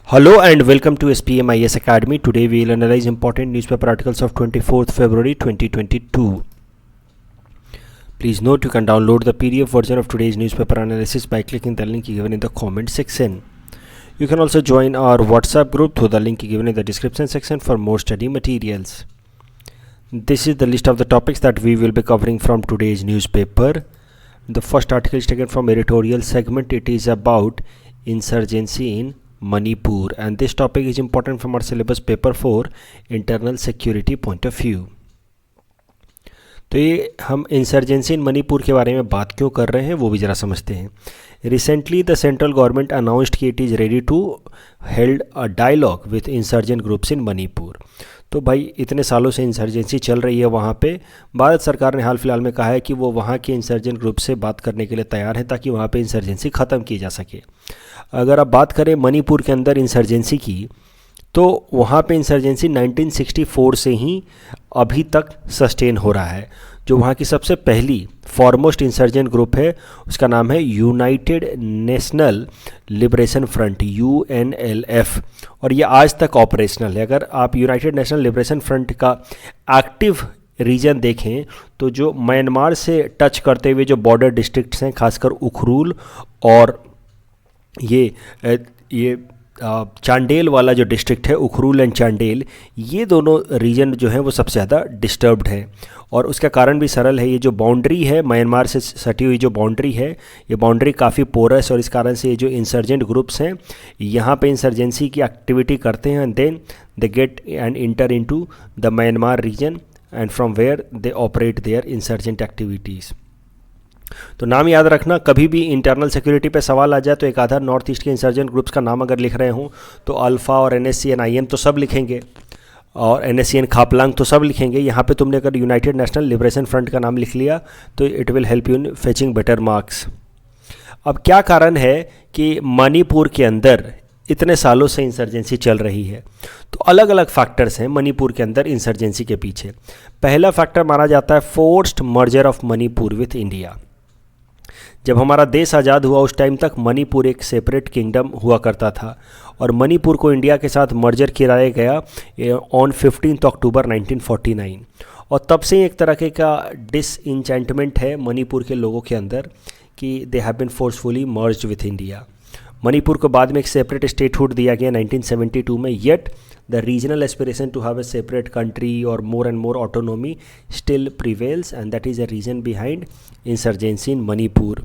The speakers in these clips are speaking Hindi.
Hello and welcome to SPMIS Academy. Today we will analyze important newspaper articles of 24th February 2022. Please note you can download the PDF version of today's newspaper analysis by clicking the link given in the comment section. You can also join our WhatsApp group through the link given in the description section for more study materials. This is the list of the topics that we will be covering from today's newspaper. The first article is taken from editorial segment. It is about insurgency in Manipur, and this topic is important from our syllabus paper 4 internal security point of view. तो ये हम इंसर्जेंसी इन मणिपुर के बारे में बात क्यों कर रहे हैं वो भी ज़रा समझते हैं. Recently the central government announced कि it is ready to held a dialogue with insurgent groups in Manipur. तो भाई इतने सालों से इंसर्जेंसी चल रही है वहाँ पे. भारत सरकार ने हाल फिलहाल में कहा है कि वो वहाँ के इंसर्जेंट ग्रुप से बात करने के लिए तैयार है ताकि वहाँ पे इंसर्जेंसी ख़त्म की जा सके. अगर आप बात करें मणिपुर के अंदर इंसर्जेंसी की, तो वहाँ पे इंसर्जेंसी 1964 से ही अभी तक सस्टेन हो रहा है. जो वहाँ की सबसे पहली फॉरमोस्ट इंसर्जेंट ग्रुप है उसका नाम है United national liberation front UNLF, और ये आज तक ऑपरेशनल है. अगर आप यूनाइटेड नेशनल लिबरेशन फ्रंट का एक्टिव रीजन देखें तो जो म्यांमार से टच करते हुए जो बॉर्डर डिस्ट्रिक्ट्स हैं, खासकर उखरूल और ये चांडेल वाला जो डिस्ट्रिक्ट है, उखरूल एंड चांडेल, ये दोनों रीजन जो हैं वो सबसे ज़्यादा डिस्टर्ब्ड है. और उसका कारण भी सरल है. ये जो बाउंड्री है म्यांमार से सटी हुई जो बाउंड्री है, ये बाउंड्री काफ़ी पोरस, और इस कारण से ये जो इंसर्जेंट ग्रुप्स हैं यहाँ पे इंसर्जेंसी की एक्टिविटी करते हैं. And then they get and enter into the Myanmar region and from where they operate their insurgent activities. तो नाम याद रखना, कभी भी इंटरनल सिक्योरिटी पे सवाल आ जाए तो एक आधा नॉर्थ ईस्ट के इंसर्जेंट ग्रुप्स का नाम अगर लिख रहे हों तो अल्फ़ा और NSCN IM तो सब लिखेंगे, और NSCN खापलांग तो सब लिखेंगे. यहाँ पे तुमने अगर यूनाइटेड नेशनल लिबरेशन फ्रंट का नाम लिख लिया तो it will help you in fetching better marks. अब क्या कारण है कि मणिपुर के अंदर इतने सालों से इंसर्जेंसी चल रही है? तो अलग अलग फैक्टर्स हैं मणिपुर के अंदर इंसर्जेंसी के पीछे. पहला फैक्टर माना जाता है forced merger of Manipur with India. जब हमारा देश आज़ाद हुआ उस टाइम तक मणिपुर एक सेपरेट किंगडम हुआ करता था, और मणिपुर को इंडिया के साथ मर्जर कराया गया ऑन 15 अक्टूबर 1949. और तब से एक तरह का डिसइंचेंटमेंट है मणिपुर के लोगों के अंदर कि they have been forcefully merged with India. Manipur को बाद में एक सेपरेट स्टेटहुड दिया गया 1972 में, yet the regional aspiration to have a separate country और more and more autonomy still prevails, and that is a reason behind insurgency in Manipur.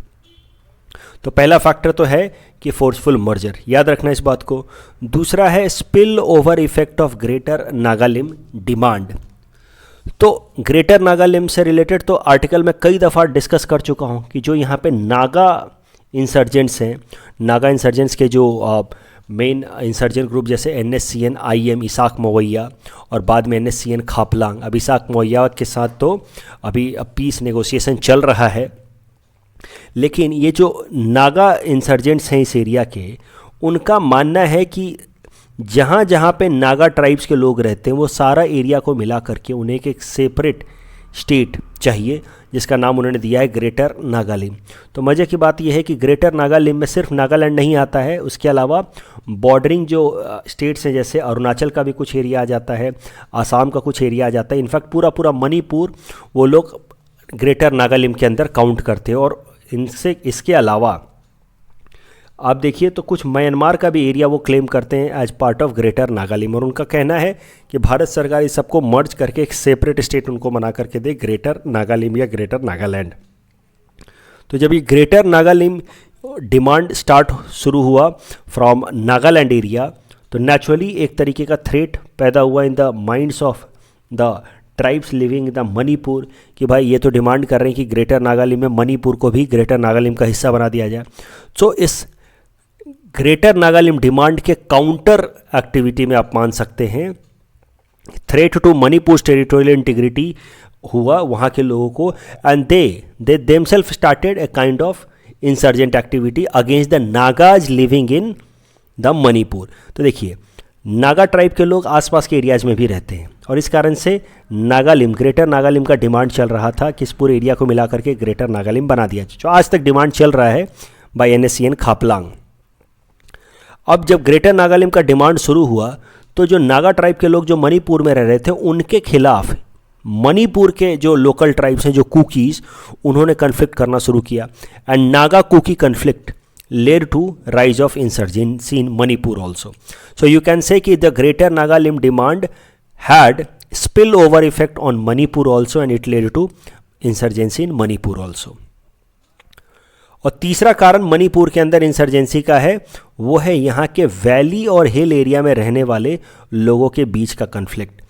तो पहला फैक्टर तो है कि फोर्सफुल मर्जर, याद रखना इस बात को. दूसरा है spill over effect of greater Nagalim demand. तो ग्रेटर नागालिम से रिलेटेड तो आर्टिकल में कई दफ़ा डिस्कस कर चुका हूँ कि जो यहाँ पे नागा इंसर्जेंट्स हैं, नागा इंसर्जेंट्स के जो मेन इंसर्जेंट ग्रुप जैसे NSCN IM इसाक मवैया, और बाद में NSCN खापलांग. अब इसाक मवैया के साथ तो अभी पीस नेगोशिएशन चल रहा है, लेकिन ये जो नागा इंसर्जेंट्स हैं इस एरिया के, उनका मानना है कि जहाँ जहाँ पे नागा ट्राइब्स के लोग रहते हैं वो सारा एरिया को मिला करके उन्हें एक सेपरेट स्टेट चाहिए, जिसका नाम उन्होंने दिया है ग्रेटर नागालिम. तो मज़े की बात यह है कि ग्रेटर नागालिम में सिर्फ नागालैंड नहीं आता है, उसके अलावा बॉर्डरिंग जो स्टेट्स हैं जैसे अरुणाचल का भी कुछ एरिया आ जाता है, आसाम का कुछ एरिया आ जाता है. इनफैक्ट पूरा मणिपुर वो लोग ग्रेटर नागालिम के अंदर काउंट करते हैं. और इसके अलावा आप देखिए तो कुछ म्यांमार का भी एरिया वो क्लेम करते हैं as part of greater Nagalim, और उनका कहना है कि भारत सरकार इस सबको मर्ज करके एक सेपरेट स्टेट उनको बना करके दे, ग्रेटर नागालिम या ग्रेटर नागालैंड. तो जब ये ग्रेटर नागालिम डिमांड शुरू हुआ फ्रॉम नागालैंड एरिया, तो नेचुरली एक तरीके का थ्रेट पैदा हुआ in the minds of the tribes living in the Manipur कि भाई ये तो डिमांड कर रहे हैं कि ग्रेटर नागालिम में मणिपुर को भी ग्रेटर नागालिम का हिस्सा बना दिया जाए. सो इस ग्रेटर नागालिम डिमांड के काउंटर एक्टिविटी में आप मान सकते हैं threat to Manipur territorial integrity हुआ वहाँ के लोगों को, and they themselves started a kind of insurgent activity against the Nagas living in the Manipur. तो देखिए नागा ट्राइब के लोग आसपास के एरियाज़ में भी रहते हैं, और इस कारण से नागालिम, ग्रेटर नागालिम का डिमांड चल रहा था कि इस पूरे एरिया को मिला करके ग्रेटर नागालिम बना दिया, जो आज तक डिमांड चल रहा है बाय NSCN खापलांग. अब जब ग्रेटर नागालैंड का डिमांड शुरू हुआ तो जो नागा ट्राइब के लोग जो मणिपुर में रह रहे थे उनके खिलाफ मणिपुर के जो लोकल ट्राइब्स हैं जो कुकीज़, उन्होंने कन्फ्लिक्ट करना शुरू किया and Naga Kuki conflict led to rise of insurgency in Manipur also. So you can say कि the greater Naga limb demand had spillover effect on Manipur also and it led to insurgency in Manipur also. और तीसरा कारण मणिपुर के अंदर इंसर्जेंसी का है वो है यहाँ के वैली और हिल एरिया में रहने वाले लोगों के बीच का कन्फ्लिक्ट।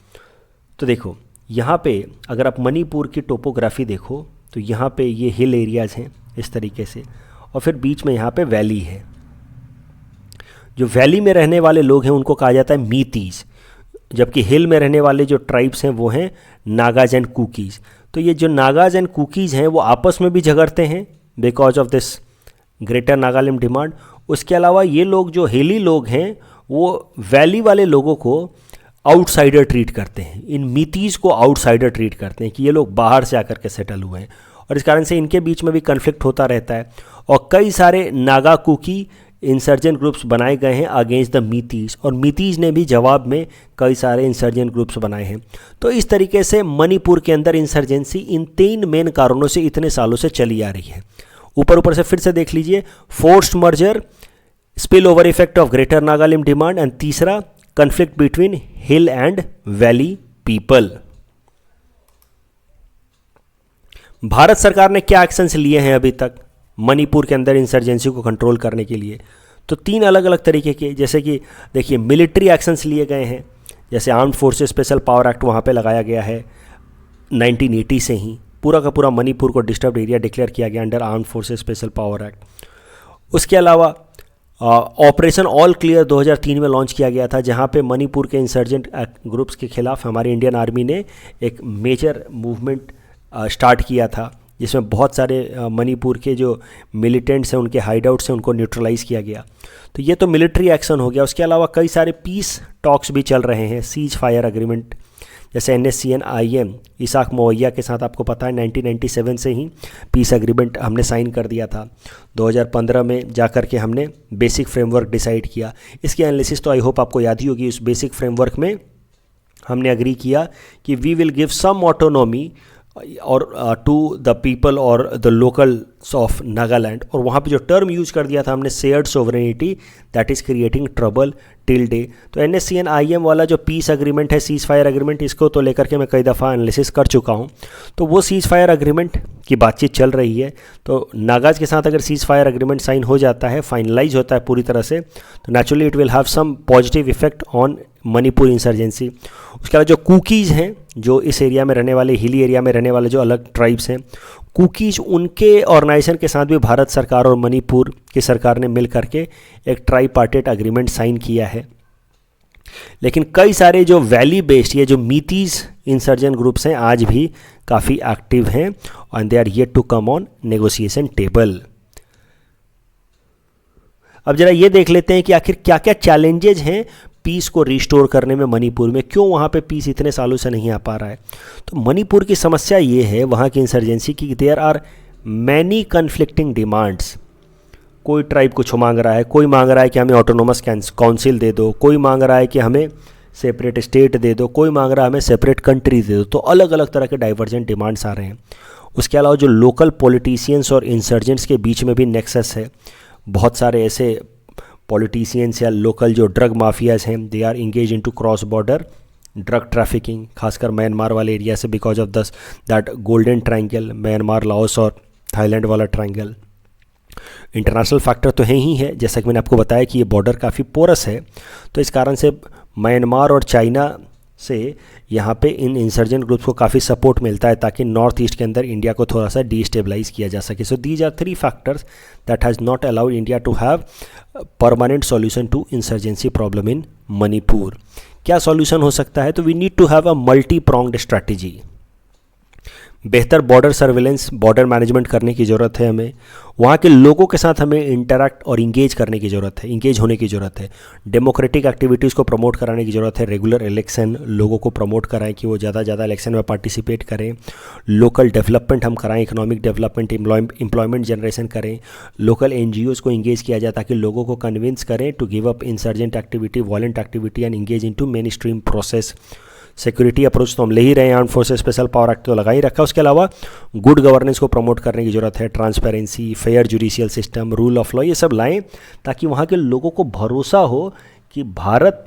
तो देखो यहाँ पे अगर आप मणिपुर की टोपोग्राफी देखो तो यहाँ पे ये हिल एरियाज़ हैं इस तरीके से और फिर बीच में यहाँ पे वैली है। जो वैली में रहने वाले लोग हैं उनको कहा जाता है मीतीज़, जबकि हिल में रहने वाले जो ट्राइब्स हैं वो हैं नागाज एंड कुकीज़। तो ये जो नागाज एंड कुकीज़ हैं वो आपस में भी झगड़ते हैं because of this greater Nagaland demand. उसके अलावा ये लोग जो हिली लोग हैं वो वैली वाले लोगों को आउटसाइडर ट्रीट करते हैं, इन मीतीज़ को आउटसाइडर ट्रीट करते हैं कि ये लोग बाहर से आकर के सेटल हुए हैं और इस कारण से इनके बीच में भी कन्फ्लिक्ट होता रहता है। और कई सारे नागा कुकी इंसर्जेंट ग्रुप्स बनाए गए हैं अगेंस्ट द मीतीज़ और मीतीज़ ने भी जवाब में कई सारे इंसर्जेंट ग्रुप्स बनाए हैं। तो इस तरीके से मणिपुर के अंदर इंसर्जेंसी इन 3 मेन कारणों से इतने सालों से चली आ रही है। ऊपर से फिर से देख लीजिए, forced merger, spill over effect of greater Nagaland demand and तीसरा conflict between hill and valley people. Bharat सरकार ने क्या एक्शंस लिए हैं अभी तक मणिपुर के अंदर इंसर्जेंसी को कंट्रोल करने के लिए? तो 3 अलग अलग तरीके के, जैसे कि देखिए मिलिट्री एक्शंस लिए गए हैं, जैसे armed forces special power act वहाँ पे लगाया गया है 1980 से ही, पूरा का पूरा मणिपुर को डिस्टर्ब एरिया डिक्लेयर किया गया under armed forces special power act. उसके अलावा ऑपरेशन ऑल क्लियर 2003 में लॉन्च किया गया था, जहाँ पे मणिपुर के इंसर्जेंट ग्रुप्स के खिलाफ हमारी इंडियन आर्मी ने एक मेजर मूवमेंट स्टार्ट किया था, जिसमें बहुत सारे मणिपुर के जो मिलिटेंट्स हैं उनके हाइडआउट्स हैं उनको न्यूट्रलाइज़ किया गया। तो ये तो मिलिट्री एक्शन हो गया। उसके अलावा कई सारे पीस टॉक्स भी चल रहे हैं, सीज फायर एग्रीमेंट, जैसे NSCN-IM इसाक मवैया के साथ आपको पता है 1997 से ही पीस एग्रीमेंट हमने साइन कर दिया था। 2015 में जाकर के हमने बेसिक फ्रेमवर्क डिसाइड किया। इसकी एनालिसिस तो आई होप आपको याद ही होगी। उस बेसिक फ्रेमवर्क में हमने एग्री किया कि we will give some autonomy और टू द पीपल और द लोकल्स ऑफ नागालैंड, और वहाँ पे जो टर्म यूज कर दिया था हमने shared sovereignty that is creating trouble till day. तो NSCN-IM वाला जो पीस एग्रीमेंट है, सीज फायर एग्रीमेंट, इसको तो लेकर के मैं कई दफ़ा एनालिसिस कर चुका हूँ। तो वो सीज फायर एग्रीमेंट की बातचीत चल रही है। तो नागाज के साथ अगर सीज फायर एग्रीमेंट साइन हो जाता है, फाइनलाइज होता है पूरी तरह से, तो naturally it will have some positive effect on Manipur insurgency. उसके अलावा जो कुकीज़ हैं, जो इस एरिया में रहने वाले, हिली एरिया में रहने वाले जो अलग ट्राइब्स हैं कुकीज़, उनके ऑर्गेनाइजेशन के साथ भी भारत सरकार और मणिपुर की सरकार ने मिल करके एक ट्राईपार्टेट एग्रीमेंट साइन किया है। लेकिन कई सारे जो वैली बेस्ड, ये जो मीतीज़ इंसर्जेंट ग्रुप्स हैं, आज भी काफ़ी एक्टिव हैं and they are yet to come on negotiation table. अब जरा ये देख लेते हैं कि आखिर क्या क्या चैलेंजेज हैं पीस को रिस्टोर करने में मणिपुर में, क्यों वहाँ पे पीस इतने सालों से नहीं आ पा रहा है। तो मणिपुर की समस्या ये है वहाँ की इंसर्जेंसी की, there are many conflicting demands. कोई ट्राइब कुछ मांग रहा है, कोई मांग रहा है कि हमें ऑटोनोमस काउंसिल दे दो, कोई मांग रहा है कि हमें सेपरेट स्टेट दे दो, कोई मांग रहा है हमें सेपरेट कंट्री दे दो। तो अलग अलग तरह के डाइवर्जेंट डिमांड्स आ रहे हैं। उसके अलावा जो लोकल पॉलिटिशियंस और इंसर्जेंट्स के बीच में भी नेक्सस है। बहुत सारे ऐसे पॉलिटिशियंस या लोकल जो ड्रग माफियाज हैं, they are engage into cross border drug trafficking, खासकर म्यांमार वाले एरिया से, because of this that golden triangle, Myanmar, Laos और थाईलैंड वाला ट्रायंगल। इंटरनेशनल फैक्टर तो है ही है, जैसा कि मैंने आपको बताया कि ये बॉर्डर काफ़ी पोरस है, तो इस कारण से म्यांमार और चाइना से यहाँ पे इन इंसर्जेंट ग्रुप्स को काफ़ी सपोर्ट मिलता है ताकि नॉर्थ ईस्ट के अंदर इंडिया को थोड़ा सा डिस्टेबलाइज किया जा सके। So these are 3 factors that has not allowed India to have permanent solution to insurgency problem in Manipur. क्या सॉल्यूशन हो सकता है? तो we need to have a multi pronged strategy. बेहतर बॉर्डर सर्वेलेंस, बॉर्डर मैनेजमेंट करने की ज़रूरत है हमें। वहाँ के लोगों के साथ हमें इंटरैक्ट और इंगेज करने की ज़रूरत है, इंगेज होने की ज़रूरत है। डेमोक्रेटिक एक्टिविटीज़ को प्रमोट कराने की ज़रूरत है। रेगुलर इलेक्शन लोगों को प्रमोट कराएं कि वो ज़्यादा से ज़्यादा इलेक्शन में पार्टिसिपेट करें। लोकल डेवलपमेंट हम कराएं, इकोनॉमिक डेवलपमेंट, एम्प्लॉयमेंट जनरेशन करें। लोकल NGOs को इंगेज किया जाए ताकि लोगों को कन्विंस करें to give up insurgent activity, violent activity and engage into mainstream process. Security approach तो हम ले ही रहे हैं, arm forces special power act तो लगा ही रखा है। उसके अलावा गुड गवर्नेंस को प्रमोट करने की ज़रूरत है। Transparency, fair judicial system, rule of law, ये सब लाएं ताकि वहाँ के लोगों को भरोसा हो कि भारत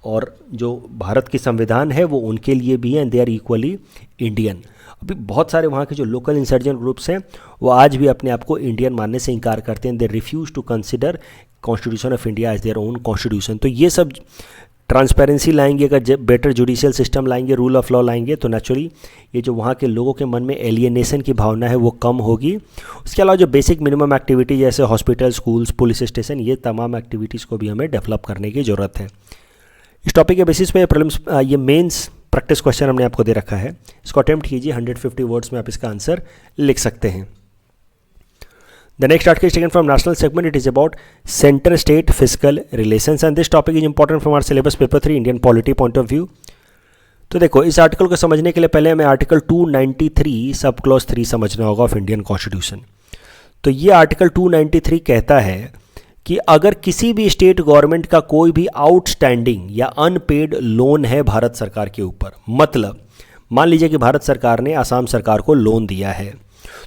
और जो भारत की संविधान है वो उनके लिए भी है and they are equally Indian. अभी बहुत सारे वहाँ के जो लोकल इंसर्जेंट ग्रुप्स हैं वो आज भी अपने आप को इंडियन मानने से इनकार करते हैं। They refuse to consider constitution of India as their own constitution. तो ये सब ट्रांसपेरेंसी लाएंगे, अगर बेटर जुडिशियल सिस्टम लाएंगे, रूल ऑफ लॉ लाएंगे, तो नेचुरली ये जो वहाँ के लोगों के मन में एलियनेशन की भावना है वो कम होगी। उसके अलावा जो बेसिक मिनिमम एक्टिविटी जैसे हॉस्पिटल, स्कूल्स, पुलिस स्टेशन, ये तमाम एक्टिविटीज़ को भी हमें डेवलप करने की ज़रूरत है। इस टॉपिक के बेसिस पे प्रीलिम्स ये मेंस प्रैक्टिस क्वेश्चन हमने आपको दे रखा है, इसको अटेम्प्ट कीजिए। 150 वर्ड्स में आप इसका आंसर लिख सकते हैं। The next article is taken from national segment. It is about center-state fiscal relations and this topic is important from our syllabus paper 3 Indian polity point of view. तो देखो, इस आर्टिकल को समझने के लिए पहले हमें आर्टिकल 293 सब क्लॉज 3 समझना होगा ऑफ इंडियन कॉन्स्टिट्यूशन। तो ये आर्टिकल 293 कहता है कि अगर किसी भी स्टेट गवर्नमेंट का कोई भी आउटस्टैंडिंग या अनपेड लोन है भारत सरकार के ऊपर, मतलब मान लीजिए कि भारत सरकार ने असम सरकार को लोन दिया है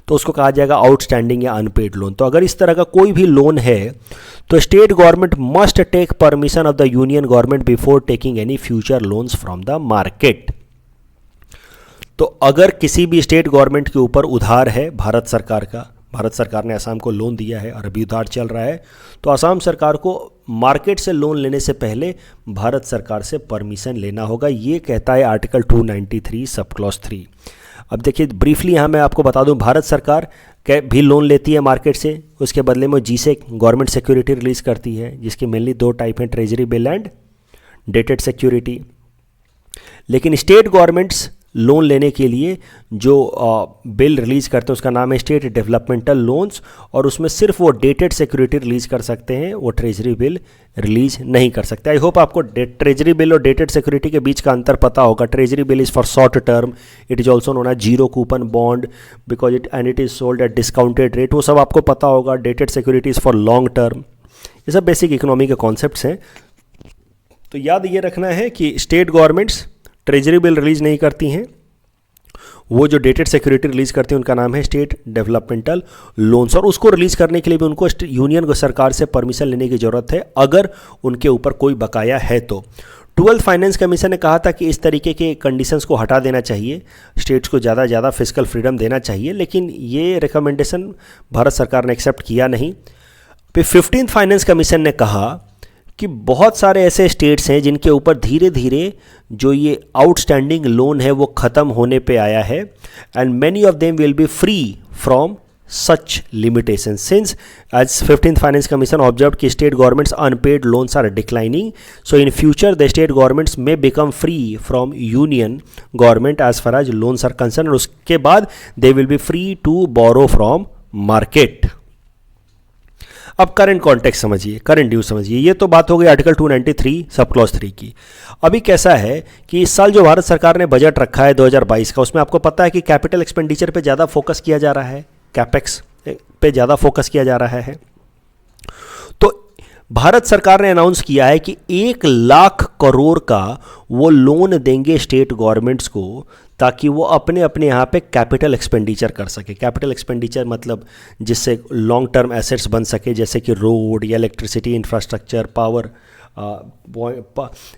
तो उसको कहा जाएगा आउटस्टैंडिंग या अनपेड लोन। तो अगर इस तरह का कोई भी लोन है तो state government must take permission of the union government before taking any future loans from the market. तो अगर किसी भी स्टेट गवर्नमेंट के ऊपर उधार है भारत सरकार का, भारत सरकार ने असम को लोन दिया है और अभी उधार चल रहा है, तो असम सरकार को मार्केट से लोन लेने से पहले भारत सरकार से परमिशन लेना होगा। ये कहता है आर्टिकल 293 सब क्लॉज 3। अब देखिए ब्रीफली यहाँ मैं आपको बता दूँ, भारत सरकार भी लोन लेती है मार्केट से, उसके बदले में जीसे गवर्नमेंट सिक्योरिटी रिलीज़ करती है जिसकी मेनली 2 टाइप हैं, treasury bill and dated security. लेकिन स्टेट गवर्नमेंट्स लोन लेने के लिए जो बिल रिलीज़ करते हैं उसका नाम है स्टेट डेवलपमेंटल लोन्स, और उसमें सिर्फ वो डेटेड सिक्योरिटी रिलीज़ कर सकते हैं, वो ट्रेजरी बिल रिलीज़ नहीं कर सकते। आई होप आपको ट्रेजरी बिल और डेटेड सिक्योरिटी के बीच का अंतर पता होगा। Treasury bill is for short term, it is also known as zero coupon bond because it is sold at discounted rate, वो सब आपको पता होगा। Dated security is for long term. ये सब बेसिक इकोनॉमी के कॉन्सेप्ट्स हैं। तो याद ये रखना है कि state governments treasury bill release नहीं करती हैं, वो जो डेटेड सिक्योरिटी रिलीज़ करती हैं उनका नाम है स्टेट डेवलपमेंटल लोन्स, और उसको रिलीज़ करने के लिए भी उनको यूनियन सरकार से परमिशन लेने की ज़रूरत है अगर उनके ऊपर कोई बकाया है तो। 12th फाइनेंस कमीशन ने कहा था कि इस तरीके के कंडीशंस को हटा देना चाहिए, स्टेट्स को ज़्यादा से ज़्यादा फिस्कल फ्रीडम देना चाहिए, लेकिन ये रिकमेंडेशन भारत सरकार ने एक्सेप्ट किया नहीं। फिर 15th फाइनेंस कमीशन ने कहा कि बहुत सारे ऐसे स्टेट्स हैं जिनके ऊपर धीरे धीरे जो ये आउटस्टैंडिंग लोन है वो ख़त्म होने पे आया है, and many of them will be free from such limitation since as 15th finance commission observe कि state governments unpaid loans are declining, so in future the state governments may become free from union government as far as loans are concern, और उसके बाद they will be free to borrow from market. अब करंट कॉन्टेक्स्ट समझिए, करंट न्यूज़ समझिए। ये तो बात हो गई आर्टिकल 293 सब क्लॉज 3 की। अभी कैसा है कि इस साल जो भारत सरकार ने बजट रखा है 2022 का, उसमें आपको पता है कि कैपिटल एक्सपेंडिचर पे ज़्यादा फोकस किया जा रहा है, कैपेक्स पे ज़्यादा फोकस किया जा रहा है। तो भारत सरकार ने अनाउंस किया है कि 1 लाख करोड़ का वो लोन देंगे स्टेट गवर्नमेंट्स को ताकि वो अपने अपने यहाँ पे कैपिटल एक्सपेंडिचर कर सके। कैपिटल एक्सपेंडिचर मतलब जिससे लॉन्ग टर्म एसेट्स बन सके, जैसे कि रोड या इलेक्ट्रिसिटी इंफ्रास्ट्रक्चर, पावर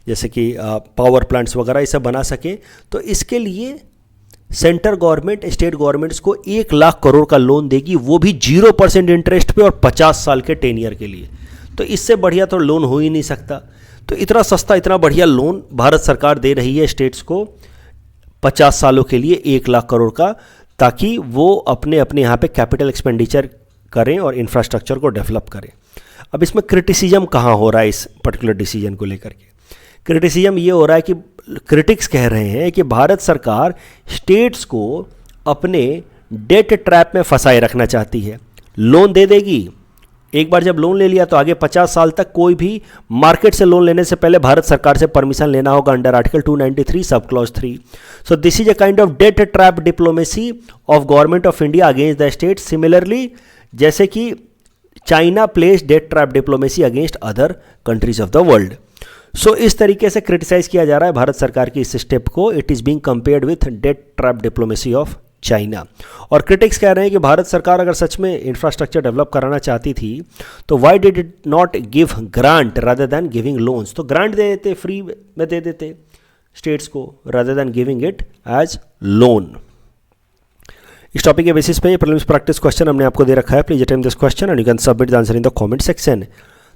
जैसे कि पावर प्लांट्स वगैरह ये सब बना सके। तो इसके लिए सेंट्रल गवर्नमेंट स्टेट गवर्नमेंट्स को 1 लाख करोड़ का लोन देगी, वो भी 0% इंटरेस्ट पे और 50 साल के 10 ईयर के लिए। तो इससे बढ़िया तो लोन हो ही नहीं सकता। तो इतना सस्ता, इतना बढ़िया लोन भारत सरकार दे रही है स्टेट्स को 50 सालों के लिए 1 लाख करोड़ का, ताकि वो अपने अपने यहाँ पे कैपिटल एक्सपेंडिचर करें और इंफ्रास्ट्रक्चर को डेवलप करें। अब इसमें क्रिटिसिज्म कहाँ हो रहा है इस पर्टिकुलर डिसीजन को लेकर के? क्रिटिसिज्म ये हो रहा है कि क्रिटिक्स कह रहे हैं कि भारत सरकार स्टेट्स को अपने डेट ट्रैप में फंसाए रखना चाहती है। लोन दे देगी, एक बार जब लोन ले लिया तो आगे 50 साल तक कोई भी मार्केट से लोन लेने से पहले भारत सरकार से परमिशन लेना होगा under article 293 sub clause 3। So this is a kind of debt trap diplomacy of government of India against the state, similarly जैसे कि China place debt trap diplomacy against other countries of the world. So इस तरीके से क्रिटिसाइज किया जा रहा है भारत सरकार की इस स्टेप को। It is being compared with date trap diplomacy of China. और क्रिटिक्स कह रहे हैं कि भारत सरकार अगर सच में इंफ्रास्ट्रक्चर डेवलप कराना चाहती थी तो why did it not give grant rather than giving loans. तो ग्रांट दे देते, फ्री में दे देते स्टेट्स को rather than giving it as loan. इस टॉपिक के बेसिस पे प्रीलिम्स प्रैक्टिस क्वेश्चन हमने आपको दे रखा है। Please attempt this question and you can submit the answer in the comment section.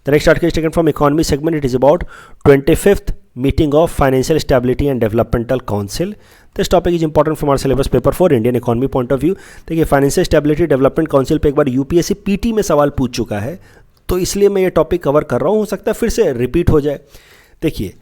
The next article is taken from economy segment. It is about 25th meeting of financial stability and developmental council. This topic is important from our syllabus paper for Indian economy point of view. देखिए फाइनेंशियल स्टेबिलिटी डेवलपमेंट काउंसिल पे एक बार यूपीएससी पीटी में सवाल पूछ चुका है, तो इसलिए मैं ये टॉपिक कवर कर रहा हूँ, हो सकता है फिर से रिपीट हो जाए। देखिए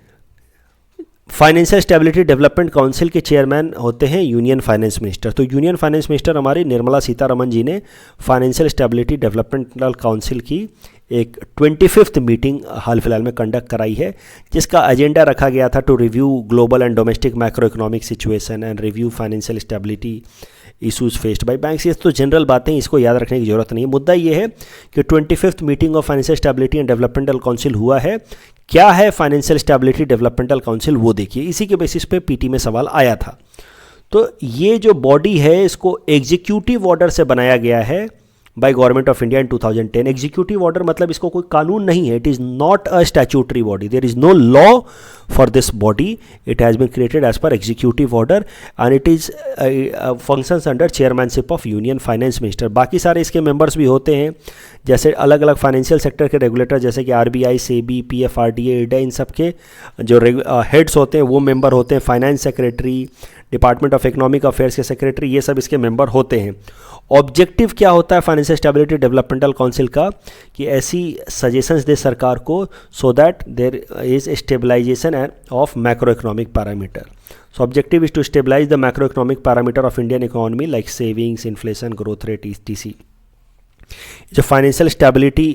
फाइनेंशियल स्टेबिलिटी डेवलपमेंट काउंसिल के चेयरमैन होते हैं यूनियन फाइनेंस मिनिस्टर। तो यूनियन फाइनेंस मिनिस्टर हमारी निर्मला सीतारमण जी ने फाइनेंशियल स्टेबिलिटी डेवलपमेंटल काउंसिल की एक 25th मीटिंग हाल फिलहाल में कंडक्ट कराई है, जिसका एजेंडा रखा गया था to review global and domestic macro economic situation and review financial stability issues faced by banks. ये तो जनरल बातें, इसको याद रखने की जरूरत नहीं है। मुद्दा ये है कि 25th meeting of financial stability and developmental council हुआ है। क्या है फाइनेंशियल स्टेबिलिटी डेवलपमेंटल काउंसिल, वो देखिए। इसी के बेसिस पे पीटी में सवाल आया था। तो ये जो बॉडी है इसको एग्जीक्यूटिव ऑर्डर से बनाया गया है by government of India in 2010। Executive order मतलब इसको कोई कानून नहीं है, it is not a statutory body, there is no law for this body, it has been created as per executive order and it is functions under chairmanship of union finance minister. बाकी सारे इसके मेंबर्स भी होते हैं, जैसे अलग अलग फाइनेंशियल सेक्टर के रेगुलेटर जैसे कि आरबीआई, सेबी, पीएफआरडीए, इडा, इन सब के जो हेड्स होते हैं वो मेंबर होते हैं। Finance secretary, department of economic affairs के सेक्रेटरी, ये सब इसके मेंबर होते हैं। ऑब्जेक्टिव क्या होता है फाइनेंशियल स्टेबिलिटी डेवलपमेंटल काउंसिल का, कि ऐसी सजेशंस दे सरकार को so that there is stabilization of macro economic parameter. So objective is to stabilize the macro economic parameter of Indian economy like savings, inflation, growth rate, ETC. जो फाइनेंशियल स्टेबिलिटी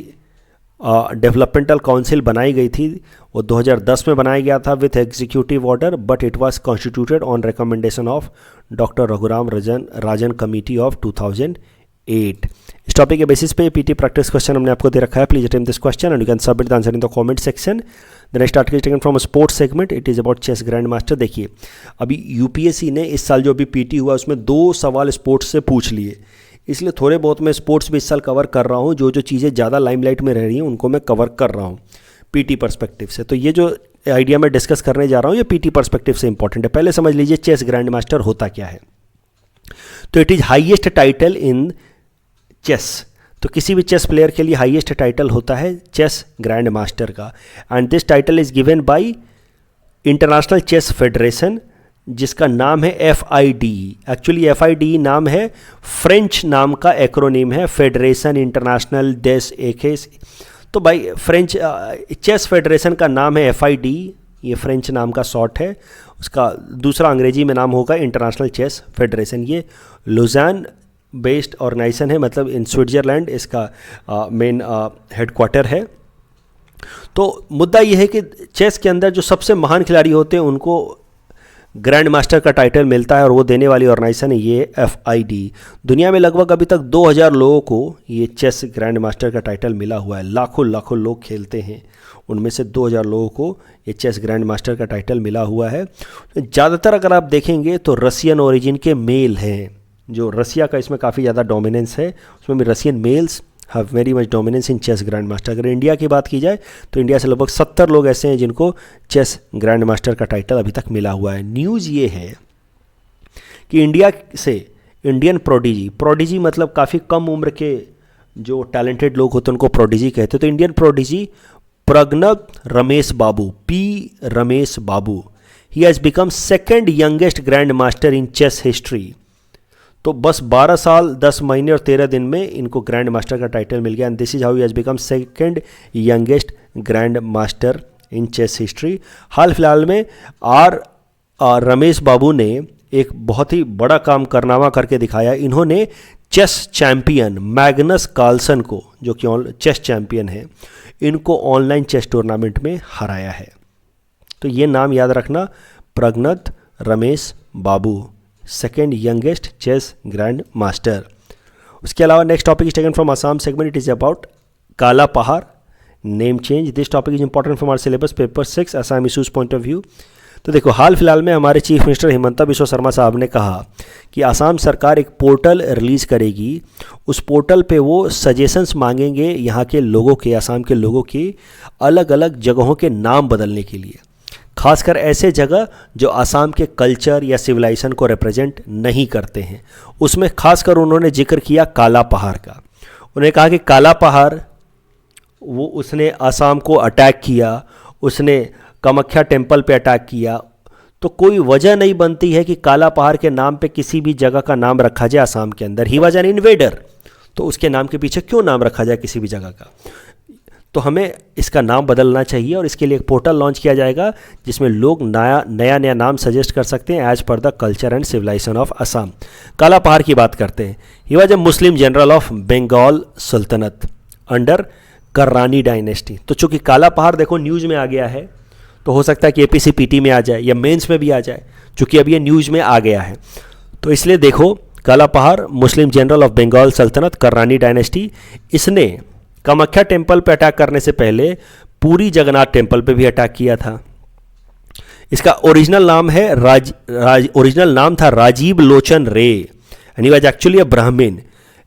डेवलपमेंटल काउंसिल बनाई गई थी वो 2010 में बनाया गया था with executive order, but it was constituted on recommendation of doctor Raghuram Rajan committee of 2008। इस टॉपिक के बेसिस पे पीटी प्रैक्टिस क्वेश्चन हमने आपको दे रखा है। Please attempt this question and you can submit the answer in the comment section. The next article taken from sports segment. It is about chess grand master. देखिए अभी यूपीएससी ने इस साल जो अभी पीटी हुआ उसमें 2 सवाल स्पोर्ट्स से पूछ लिए, इसलिए थोड़े बहुत मैं स्पोर्ट्स भी इस साल कवर कर रहा हूँ। जो जो चीज़ें ज़्यादा लाइमलाइट में रह रही हैं उनको मैं कवर कर रहा हूँ पीटी पर्सपेक्टिव से। तो ये जो आइडिया मैं डिस्कस करने जा रहा हूँ ये पीटी पर्सपेक्टिव से इंपॉर्टेंट है। पहले समझ लीजिए चेस ग्रैंड मास्टर होता क्या है। तो it is highest title in chess. तो किसी भी चेस प्लेयर के लिए हाईएस्ट टाइटल होता है चेस ग्रैंड मास्टर का, and this title is given by international chess federation, जिसका नाम है FIDE। एक्चुअली FIDE नाम है, फ्रेंच नाम का एक्रोनिम है, फेडरेशन इंटरनेशनल देश एक है। तो भाई फ्रेंच चेस फेडरेशन का नाम है FIDE, ये फ्रेंच नाम का शॉर्ट है। उसका दूसरा अंग्रेजी में नाम होगा इंटरनेशनल चेस फेडरेशन। ये लुज़ान बेस्ड ऑर्गेनाइजेशन है, मतलब इन स्विट्ज़रलैंड इसका मेन हेडक्वार्टर है। तो मुद्दा ये है कि चेस के अंदर जो सबसे महान खिलाड़ी होते हैं उनको ग्रैंड मास्टर का टाइटल मिलता है, और वो देने वाली ऑर्गेनाइजेशन है ये FIDE। दुनिया में लगभग अभी तक 2000 लोगों को ये चेस ग्रैंड मास्टर का टाइटल मिला हुआ है। लाखों लाखों लोग खेलते हैं, उनमें से 2000 लोगों को ये चेस ग्रैंड मास्टर का टाइटल मिला हुआ है। ज़्यादातर अगर आप देखेंगे तो रशियन ओरिजिन के मेल हैं, जो रसिया का इसमें काफ़ी ज़्यादा डोमिनेंस है, उसमें भी Russian males have very much dominance in chess grand master. अगर इंडिया की बात की जाए तो इंडिया से लगभग 70 लोग ऐसे हैं जिनको चेस ग्रैंड मास्टर का टाइटल अभी तक मिला हुआ है। न्यूज़ ये है कि इंडिया से इंडियन प्रोडिजी मतलब काफ़ी कम उम्र के जो टैलेंटेड लोग होते हैं उनको प्रोडिजी कहते हैं। तो इंडियन प्रोडिजी प्रज्ञब Ramesh Babu, P Ramesh Babu, he has become second youngest grand master in chess history. तो बस 12 साल 10 महीने और 13 दिन में इनको ग्रैंड मास्टर का टाइटल मिल गया, and this is how he has become second youngest grand master in chess history. हाल फिलहाल में रमेश बाबू ने एक बहुत ही बड़ा काम कारनामा करके दिखाया। इन्होंने चेस चैंपियन मैग्नस कार्लसन को, जो कि चेस चैंपियन है, इनको ऑनलाइन चेस टूर्नामेंट में हराया है। तो ये नाम याद रखना, प्रज्ञत Ramesh Babu, second youngest chess grand master. उसके अलावा next topic is taken from Assam segment, it is about Kala Pahar name change. This topic is important from our syllabus paper 6 Assam issues point of view. तो देखो, हाल फिलहाल में हमारे चीफ मिनिस्टर हिमंता बिस्वा शर्मा साहब ने कहा कि आसाम सरकार एक पोर्टल रिलीज़ करेगी। उस पोर्टल पे वो सजेशंस मांगेंगे यहाँ के लोगों के, आसाम के लोगों के अलग अलग जगहों के नाम बदलने के लिए, खासकर ऐसे जगह जो आसाम के कल्चर या सिविलाइजेशन को रिप्रेजेंट नहीं करते हैं। उसमें खासकर उन्होंने जिक्र किया काला पहाड़ का। उन्होंने कहा कि काला पहाड़ उसने आसाम को अटैक किया, उसने कामाख्या टेम्पल पे अटैक किया, तो कोई वजह नहीं बनती है कि काला पहाड़ के नाम पे किसी भी जगह का नाम रखा जाए आसाम के अंदर। ही वॉज एन इन्वेडर, तो उसके नाम के पीछे क्यों नाम रखा जाए किसी भी जगह का। तो हमें इसका नाम बदलना चाहिए और इसके लिए एक पोर्टल लॉन्च किया जाएगा जिसमें लोग नया नाम सजेस्ट कर सकते हैं as per the culture and civilization of Assam. Kala Pahar की बात करते हैं। He was a Muslim general of Bengal Sultanate under Karrani dynasty. तो चूंकि काला पहाड़ देखो न्यूज़ में आ गया है, तो हो सकता है कि APC-PT में आ जाए या मेंस में भी आ जाए, चूंकि अब ये न्यूज़ में आ गया है। तो इसलिए देखो, काला पहाड़ मुस्लिम जनरल ऑफ बंगाल सल्तनत कर्रानी डायनेस्टी, इसने कामाख्या टेम्पल पे अटैक करने से पहले पूरी जगन्नाथ टेम्पल पे भी अटैक किया था। इसका ओरिजिनल नाम था Rajiv Lochan Ray and he was actually a Brahmin,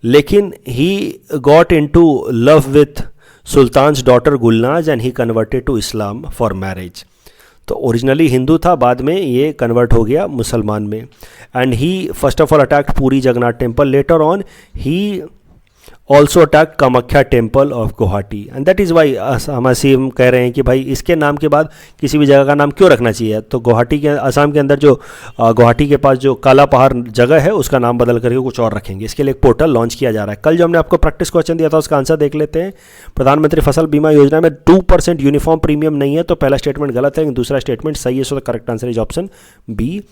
लेकिन he got into love with sultan's daughter Gulnaz and he converted to Islam for marriage. तो ओरिजिनली हिंदू था, बाद में ये कन्वर्ट हो गया मुसलमान में। And he first of all attacked Puri Jagannath temple, later on he also attack Kamakhya temple of Guwahati and that is why हम कह रहे हैं कि भाई इसके नाम के बाद किसी भी जगह का नाम क्यों रखना चाहिए। तो गुवाहाटी के, असम के अंदर जो गुवाहाटी के पास जो काला पहाड़ जगह है उसका नाम बदल करके कुछ और रखेंगे। इसके लिए एक पोर्टल लॉन्च किया जा रहा है। कल जो हमने आपको प्रैक्टिस क्वेश्चन दिया था उसका आंसर देख लेते हैं। प्रधानमंत्री फसल बीमा योजना में 2% यूनिफॉर्म प्रीमियम नहीं है, तो पहला स्टेटमेंट गलत है, दूसरा स्टेटमेंट सही है। So the correct answer is option B.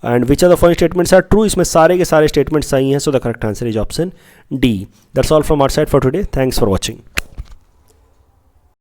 And which are the following statements are true, इसमें सारे के सारे स्टेटमेंट सही हैं। So the correct answer is option D. That's all from our side for today. Thanks for watching.